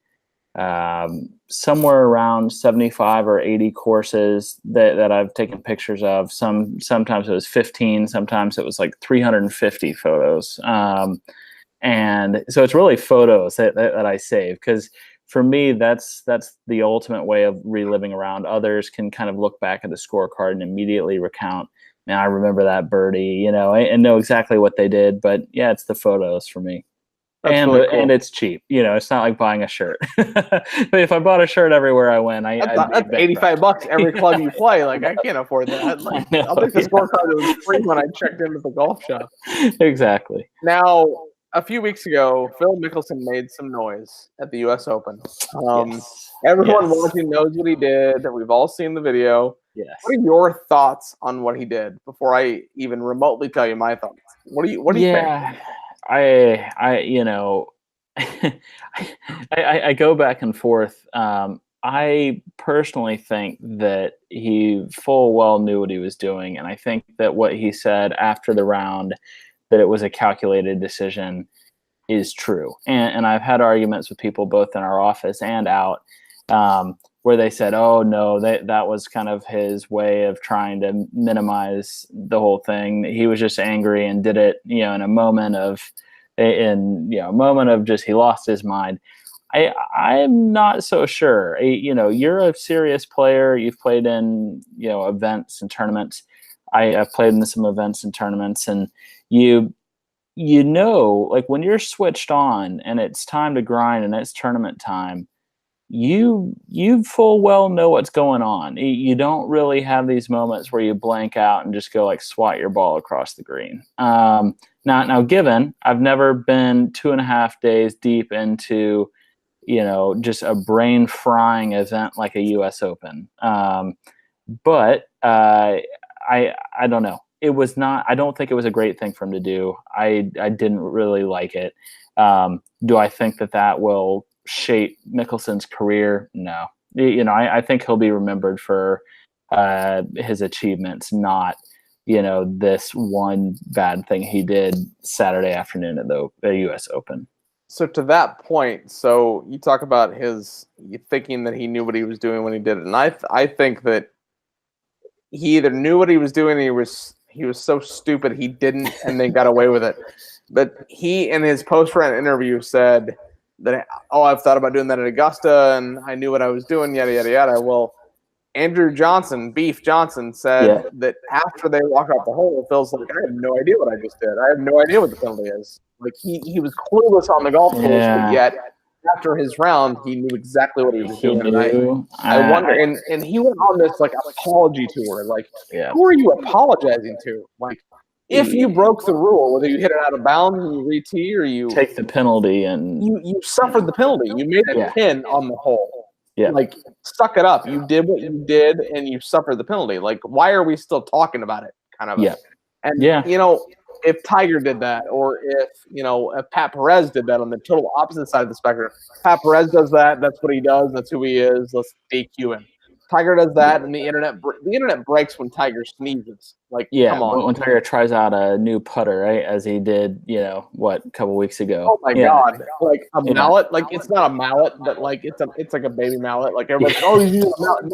Speaker 2: somewhere around 75 or 80 courses that I've taken pictures of. Sometimes it was 15, sometimes it was like 350 photos. And so it's really photos that I save, because for me, that's the ultimate way of reliving around. Others can kind of look back at the scorecard and immediately recount, man, I remember that birdie, and know exactly what they did. But yeah, it's the photos for me.
Speaker 1: That's really cool.
Speaker 2: And it's cheap. It's not like buying a shirt. But if I bought a shirt everywhere I went,
Speaker 1: that's $85 every club you play. Like, I can't afford that. I'll take the scorecard. It was free when I checked into the golf shop.
Speaker 2: Exactly.
Speaker 1: Now, a few weeks ago, Phil Mickelson made some noise at the U.S. Open.
Speaker 2: Yes.
Speaker 1: Everyone watching knows what he did. We've all seen the video.
Speaker 2: Yes.
Speaker 1: What are your thoughts on what he did before I even remotely tell you my thoughts? What do you think?
Speaker 2: I go back and forth. I personally think that he full well knew what he was doing, and I think that what he said after the round, that it was a calculated decision, is true. And I've had arguments with people both in our office and out, where they said, "Oh no, that was kind of his way of trying to minimize the whole thing. He was just angry and did it, in a moment of just, he lost his mind." I'm not so sure. You're a serious player. You've played in, events and tournaments. I've played in some events and tournaments, and like when you're switched on and it's time to grind and it's tournament time, you full well know what's going on. You don't really have these moments where you blank out and just go like swat your ball across the green. Now given I've never been 2.5 days deep into, just a brain frying event like a US Open. But I don't know. It was not, I don't think it was a great thing for him to do. I didn't really like it. Do I think that will shape Mickelson's career? No. I think he'll be remembered for his achievements, not, this one bad thing he did Saturday afternoon at the US Open.
Speaker 1: So to that point, so you talk about you thinking that he knew what he was doing when he did it. And I think that he either knew what he was doing, and he was so stupid he didn't, and they got away with it. But he, in his post-round interview, said that, I've thought about doing that at Augusta, and I knew what I was doing, yada, yada, yada. Well, Andrew Johnson, Beef Johnson, said that after they walk out the hole, Phil's like, I have no idea what I just did. I have no idea what the penalty is. Like, he was clueless on the golf course, but yet after his round, he knew exactly what he was doing. And I wonder, and he went on this like apology tour. Like, who are you apologizing to? Like, if you broke the rule, whether you hit it out of bounds and you re-tee, or you
Speaker 2: take the penalty, and
Speaker 1: you suffered the penalty. You made a pin on the hole.
Speaker 2: Yeah.
Speaker 1: Like, suck it up. You did what you did, and you suffered the penalty. Like, why are we still talking about it? Kind of.
Speaker 2: Yeah.
Speaker 1: And if Tiger did that, or if Pat Perez did that on the total opposite side of the spectrum, Pat Perez does that. That's what he does. That's who he is. Let's DQ him. Tiger does that, and the internet breaks when Tiger sneezes. Like, come on.
Speaker 2: When Tiger tries out a new putter, right, as he did, a couple weeks ago.
Speaker 1: Oh my God! Like a mallet, like it's not a mallet, but like it's like a baby mallet. Like everyone's he's using a mallet.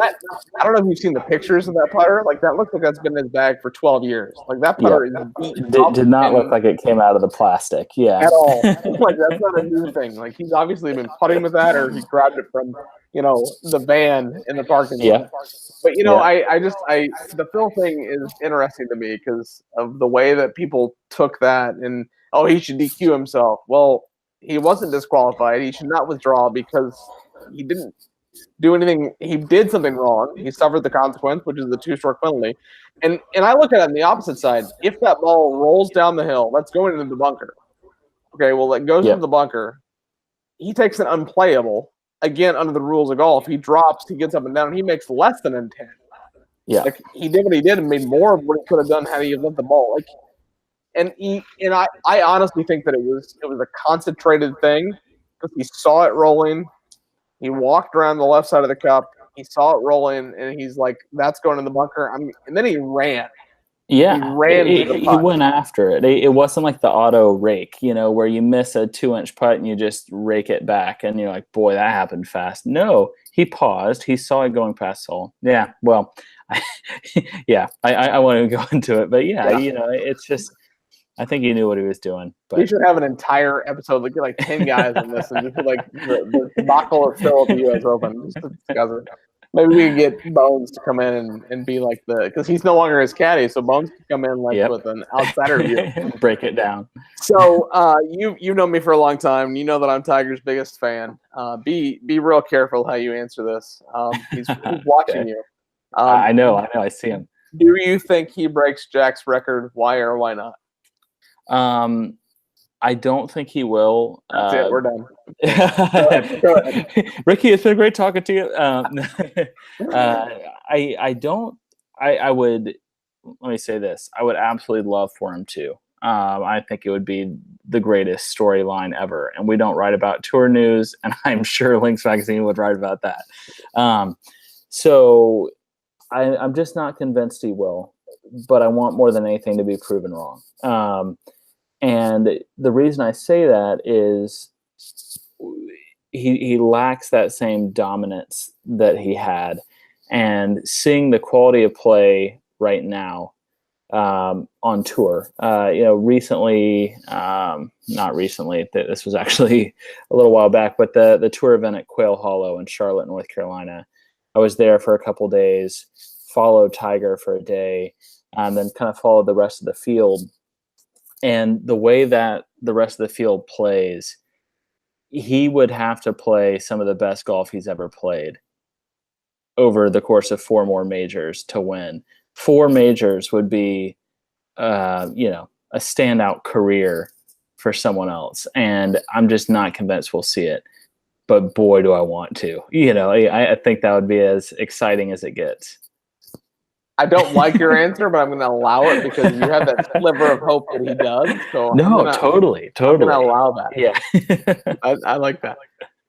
Speaker 1: I don't know if you've seen the pictures of that putter. Like that looks like that's been in his bag for 12 years. Like that putter is
Speaker 2: did not look like it came out of the plastic. Yeah,
Speaker 1: at all. Like that's not a new thing. Like he's obviously been putting with that, or he grabbed it from the van in the parking lot.
Speaker 2: Yeah.
Speaker 1: But the Phil thing is interesting to me because of the way that people took that, and he should DQ himself. Well, he wasn't disqualified. He should not withdraw because he didn't do anything. He did something wrong. He suffered the consequence, which is the 2-stroke penalty. And I look at it on the opposite side. If that ball rolls down the hill, that's going into the bunker. Okay, well, it goes into the bunker. he takes an unplayable. Again, under the rules of golf, he drops, he gets up and down, and he makes less than a 10.
Speaker 2: Yeah.
Speaker 1: Like, he did what he did and made more of what he could have done had he let the ball. Like, and I honestly think that it was a concentrated thing because he saw it rolling. He walked around the left side of the cup. He saw it rolling, and he's like, "That's going in the bunker." And then he ran.
Speaker 2: Yeah,
Speaker 1: he ran to the
Speaker 2: he
Speaker 1: putt.
Speaker 2: went after it. It wasn't like the auto rake, where you miss a 2-inch putt and you just rake it back, and you're like, "Boy, that happened fast." No, he paused. He saw it going past the hole. Yeah, well, I want to go into it, but it's just, I think he knew what he was doing. But
Speaker 1: we should have an entire episode, like 10 guys in this, and just like the debacle of Phil at the U.S. Open. Just to discuss it. Maybe we could get Bones to come in and be like because he's no longer his caddy, so Bones could come in with an outsider view.
Speaker 2: Break it down.
Speaker 1: So you know me for a long time. You know that I'm Tiger's biggest fan. Be real careful how you answer this. He's watching you.
Speaker 2: I know. I see him.
Speaker 1: Do you think he breaks Jack's record? Why or why not?
Speaker 2: I don't think he will.
Speaker 1: That's it. We're done.
Speaker 2: Go ahead. Ricky, it's been great talking to you. I don't. I would. Let me say this. I would absolutely love for him to. I think it would be the greatest storyline ever. And we don't write about tour news, and I'm sure Links Magazine would write about that. So I'm just not convinced he will. But I want more than anything to be proven wrong. And the reason I say that is he lacks that same dominance that he had. And seeing the quality of play right now on tour, recently, not recently, this was actually a little while back, but the tour event at Quail Hollow in Charlotte, North Carolina, I was there for a couple days, followed Tiger for a day, and then kind of followed the rest of the field. And the way that the rest of the field plays, he would have to play some of the best golf he's ever played over the course of 4 more majors to win. 4 majors would be, a standout career for someone else. And I'm just not convinced we'll see it. But boy, do I want to. I think that would be as exciting as it gets.
Speaker 1: I don't like your answer, but I'm going to allow it because you have that sliver of hope that he does. So
Speaker 2: totally.
Speaker 1: I'm going to allow that.
Speaker 2: Yeah.
Speaker 1: I like that.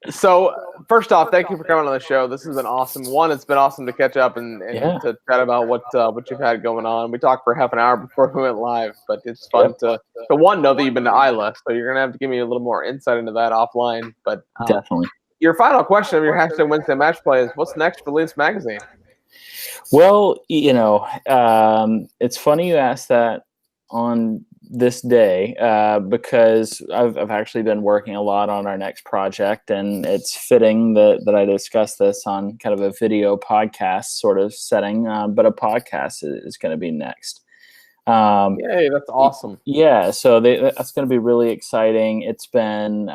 Speaker 1: So first off, thank you for coming on the show. This has been awesome. One, it's been awesome to catch up and to chat about what you've had going on. We talked for half an hour before we went live, but it's fun to know that you've been to Isla. So you're going to have to give me a little more insight into that offline. But
Speaker 2: definitely.
Speaker 1: Your final question of your hashtag Wednesday match play is, what's next for Links Magazine?
Speaker 2: Well, it's funny you asked that on this day because I've actually been working a lot on our next project, and it's fitting that I discuss this on kind of a video podcast sort of setting, but a podcast is going to be next.
Speaker 1: Yay, that's awesome.
Speaker 2: Yeah, so that's going to be really exciting. It's been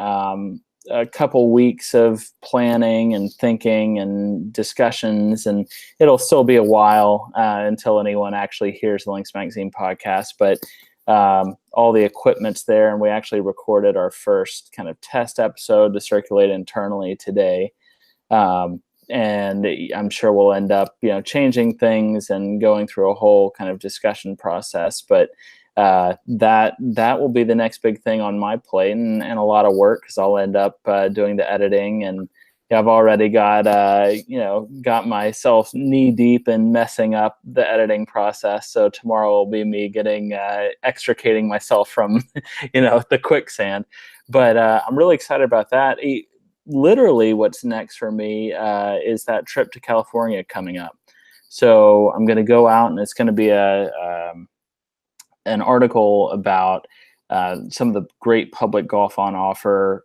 Speaker 2: a couple weeks of planning and thinking and discussions, and it'll still be a while until anyone actually hears the Links Magazine podcast, but all the equipment's there, and we actually recorded our first kind of test episode to circulate internally today. And I'm sure we'll end up, changing things and going through a whole kind of discussion process, but that will be the next big thing on my plate, and a lot of work because I'll end up doing the editing, and I've already got got myself knee deep in messing up the editing process. So tomorrow will be me getting extricating myself from the quicksand. But I'm really excited about that. Literally, what's next for me is that trip to California coming up. So I'm going to go out, and it's going to be an article about some of the great public golf on offer,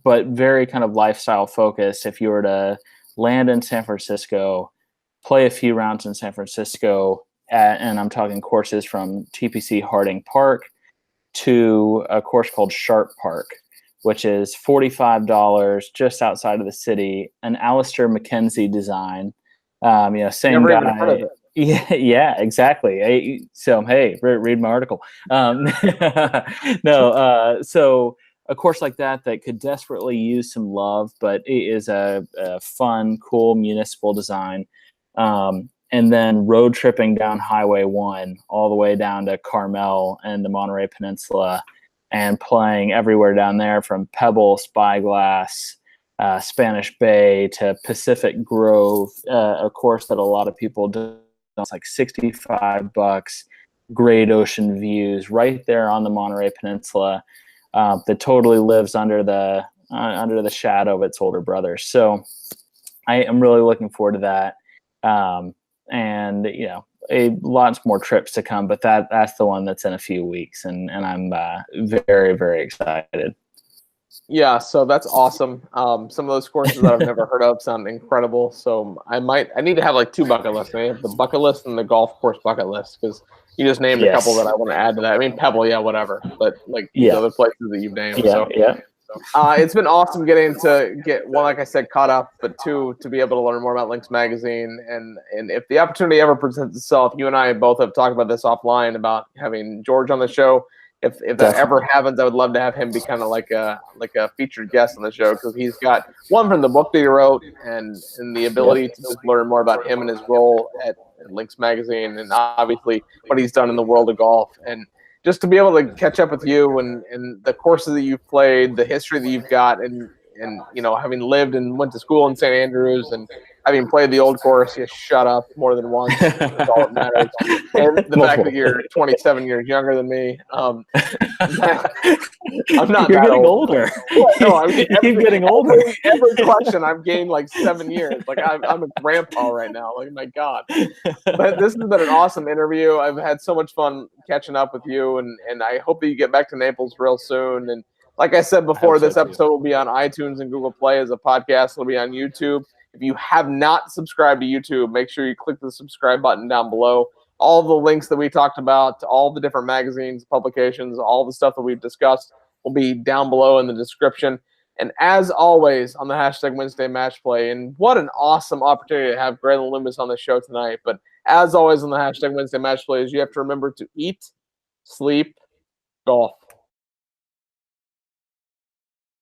Speaker 2: but very kind of lifestyle focused. If you were to land in San Francisco, play a few rounds in San Francisco, and I'm talking courses from TPC Harding Park to a course called Sharp Park, which is $45 just outside of the city, an Alistair McKenzie design. Same
Speaker 1: Never
Speaker 2: guy.
Speaker 1: even heard of it.
Speaker 2: Yeah, exactly. So, hey, read my article. So a course like that could desperately use some love, but it is a fun, cool municipal design. And then road tripping down Highway 1 all the way down to Carmel and the Monterey Peninsula, and playing everywhere down there from Pebble, Spyglass, Spanish Bay to Pacific Grove, a course that a lot of people do. It's like $65, great ocean views right there on the Monterey Peninsula, that totally lives under the shadow of its older brother. So I am really looking forward to that. And lots more trips to come, but that's the one that's in a few weeks, and I'm very, very excited.
Speaker 1: Yeah, so that's awesome. Some of those courses that I've never heard of sound incredible. So I need to have like 2 bucket lists. I have the bucket list and the golf course bucket list, because you just named a couple that I want to add to that. I mean, Pebble, yeah, whatever, but like the other places that you've named. It's been awesome getting to get, one, like I said, caught up, but 2, to be able to learn more about Lynx Magazine. And if the opportunity ever presents itself, you and I both have talked about this offline about having George on the show. If that ever happens, I would love to have him be kind of like a featured guest on the show, because he's got, one, from the book that he wrote, and the ability to just learn more about him and his role at Lynx Magazine, and obviously what he's done in the world of golf. And just to be able to catch up with you and the courses that you've played, the history that you've got, and having lived and went to school in St. Andrews, and having played the old course, you shut up more than once. That's all that matters. And the fact that you're 27 years younger than me. I'm not.
Speaker 2: You're
Speaker 1: that
Speaker 2: getting
Speaker 1: old.
Speaker 2: older.
Speaker 1: No,
Speaker 2: you keep getting older.
Speaker 1: Every question, I've gained like 7 years. Like I'm a grandpa right now. Like, my God. But this has been an awesome interview. I've had so much fun catching up with you, and I hope that you get back to Naples real soon. And like I said before, this episode will be on iTunes and Google Play as a podcast. It'll be on YouTube. If you have not subscribed to YouTube, make sure you click the subscribe button down below. All the links that we talked about, all the different magazines, publications, all the stuff that we've discussed will be down below in the description. And as always, on the hashtag Wednesday Match Play, and what an awesome opportunity to have Graylyn Loomis on the show tonight. But as always on the hashtag Wednesday Match Play, is you have to remember to eat, sleep, golf.